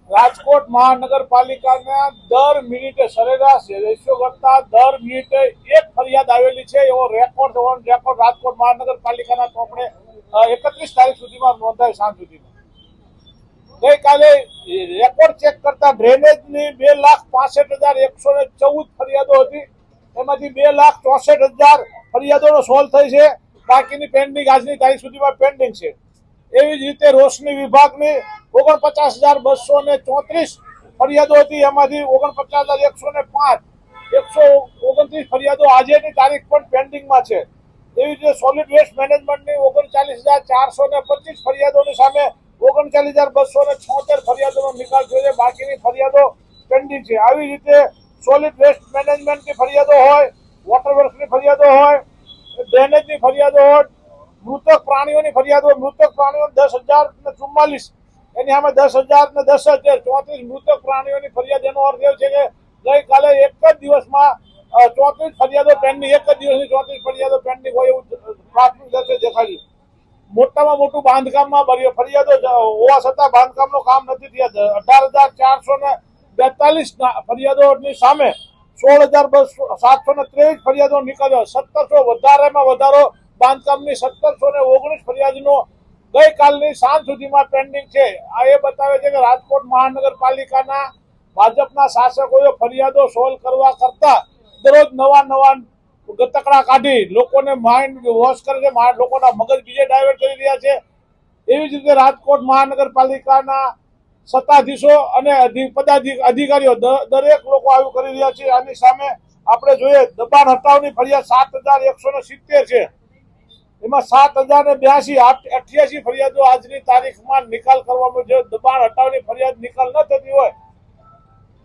રાજકોટ મહાનગરપાલિકાના દર મિનિટે સરેરાશ રેશિયો કરતા દર મિનિટે એક ફરિયાદ આવેલી છે એવો રેકોર્ડ રાજકોટ મહાનગરપાલિકાના ચોપડે 31 તારીખ સુધીમાં નોંધાય સાંજ સુધીમાં. ગઈકાલે રેકોર્ડ ચેક કરતા ડ્રેનેજની 2,65,114 ફરિયાદો હતી. એમાંથી 2,64,000 ફરિયાદોનો સોલ્વ થઈ છે. બાકીની પેન્ડિંગ આજની તારીખ સુધીમાં પેન્ડિંગ છે. એવી જ રીતે રોશની વિભાગની 49,234 ફરિયાદો હતી. એમાંથી 49,105 129 ફરિયાદો આજની તારીખ પણ પેન્ડિંગમાં છે. એવી જ રીતે સોલિડ વેસ્ટ મેનેજમેન્ટની 39,425 ફરિયાદોની સામે 39,276 ફરિયાદોનો નિકાલ થયો છે. બાકીની ફરિયાદો પેન્ડિંગ છે. આવી રીતે સોલિડ વેસ્ટ મેનેજમેન્ટની ફરિયાદો હોય, વોટર વર્ક્સની ફરિયાદો હોય, ડ્રેનેજની ફરિયાદો હોય, મૃતક પ્રાણીઓની ફરિયાદો, મૃતક પ્રાણીઓ 10,044 એની સામે 10,010 34 મૃતક પ્રાણીઓની ફરિયાદ. એનો અર્થ એ છે કે ગઈકાલે એક જ દિવસમાં 34 ફરિયાદો પેન્ડિંગ, એક જ દિવસની 34 ફરિયાદો પેન્ડિંગ હોય એવું પ્રાથમિક દર્શક દેખાડ્યું. મોટામાં મોટું બાંધકામમાં ફરિયાદો હોવા છતાં બાંધકામનું કામ નથી થયા. 18,442 ફરિયાદોની સામે 16,723 ફરિયાદો નીકળ્યો. 1700 વધારેમાં વધારો બાંધકામની 1719 ફરિયાદનો ગઈકાલની સાંજ સુધીમાં પેન્ડિંગ છે. આ એ બતાવે છે કે રાજકોટ મહાનગરપાલિકાના ભાજપના શાસકોએ ફરિયાદો સોલ્વ કરવા કરતા દરરોજ નવા ગતકડા કાઢી લોકોને માઇન્ડ વોશ કરે છે, લોકોના મગજ બીજે ડાયવર્ટ કરી રહ્યા છે. એવી જ રીતે રાજકોટ મહાનગરપાલિકાના સત્તાધીશો અને અધિકારીઓ દરેક લોકો આવું કરી રહ્યા છે. આની સામે આપણે જોઈએ દબાણ હટાવની ફરિયાદ 7,170 છે. એમાં 7,082 88 ફરિયાદો આજની તારીખમાં નિકાલ કરવામાં છે. દબાણ હટાવની ફરિયાદ નિકાલ ન થતી હોય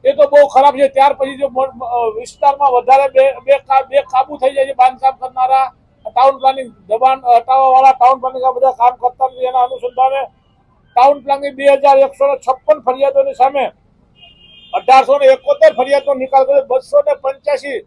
એ તો બહુ ખરાબ છે. ત્યાર પછી જો વિસ્તારમાં વધારે બે કાબુ થઈ જાય છે બાંધકામ કરનારા, ટાઉન પ્લાનિંગ દબાણ હટાવવા વાળા ટાઉન પ્લાનિંગ આ બધા કામ કરતા નથી. એના અનુસંધાને ટાઉન પ્લાનિંગ 2,156 ફરિયાદોની સામે 1,871 ફરિયાદનો નિકાલ કર્યો. 285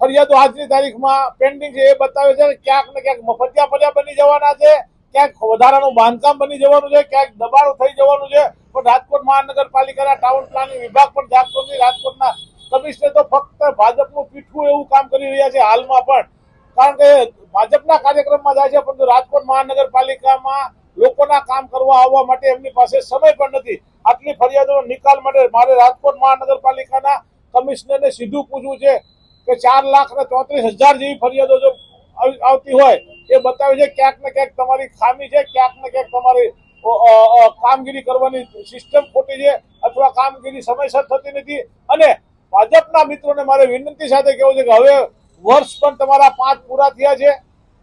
ફરિયાદો આજની તારીખમાં પેન્ડિંગ છે. એ બતાવે છે કે ક્યાંક ને ક્યાંક મફતિયા ફરિયાદ બની જવાના છે, ક્યાંક વધારાનું બાંધકામ બની જવાનું છે, ક્યાંક દબાણો થઈ જવાનું છે. પણ રાજકોટ મહાનગરપાલિકાના ટાઉન પ્લાનિંગ વિભાગ પણ જાગતો નથી. રાજકોટના કમિશનર તો ફક્ત ભાજપનું પીઠવું એવું કામ કરી રહ્યા છે હાલમાં પણ, કારણ કે ભાજપના કાર્યક્રમમાં જાય છે પરંતુ રાજકોટ મહાનગરપાલિકામાં લોકોના કામ કરવા આવવા માટે એમની પાસે સમય પણ નથી. આટલી ફરિયાદોનો નિકાલ માટે મારે રાજકોટ મહાનગરપાલિકાના કમિશનરને સીધું પૂછવું છે કે 4,34,000 જેવી ફરિયાદો જો આવતી હોય એ બતાવે છે ક્યાંક ને ક્યાંક તમારી ખામી છે, ક્યાંક ને ક્યાંક તમારી કામગીરી કરવાની સિસ્ટમ ખોટી છે અથવા કામગીરી સમયસર થતી નથી. અને ભાજપના મિત્રોને મારે વિનંતી સાથે કહેવું છે કે હવે વર્ષ પણ તમારા 5 પૂરા થયા છે,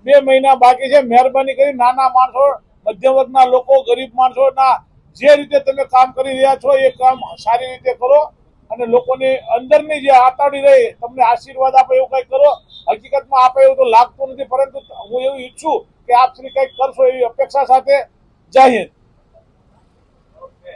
2 મહિના બાકી છે. મહેરબાની કરી નાના માણસો, મધ્યમ વર્ગના લોકો, ગરીબ માણસોના જે રીતે તમે કામ કરી રહ્યા છો એ કામ સારી રીતે કરો અને લોકોની અંદરની જે આતાડી રહી તમને આશીર્વાદ આપે એવું કંઈક કરો. હકીકતમાં આપે એવું તો લાગતું નથી, પરંતુ હું એવું ઈચ્છું કે આપ શ્રી કંઈક કરશો એવી અપેક્ષા સાથે. જય હિન્દ.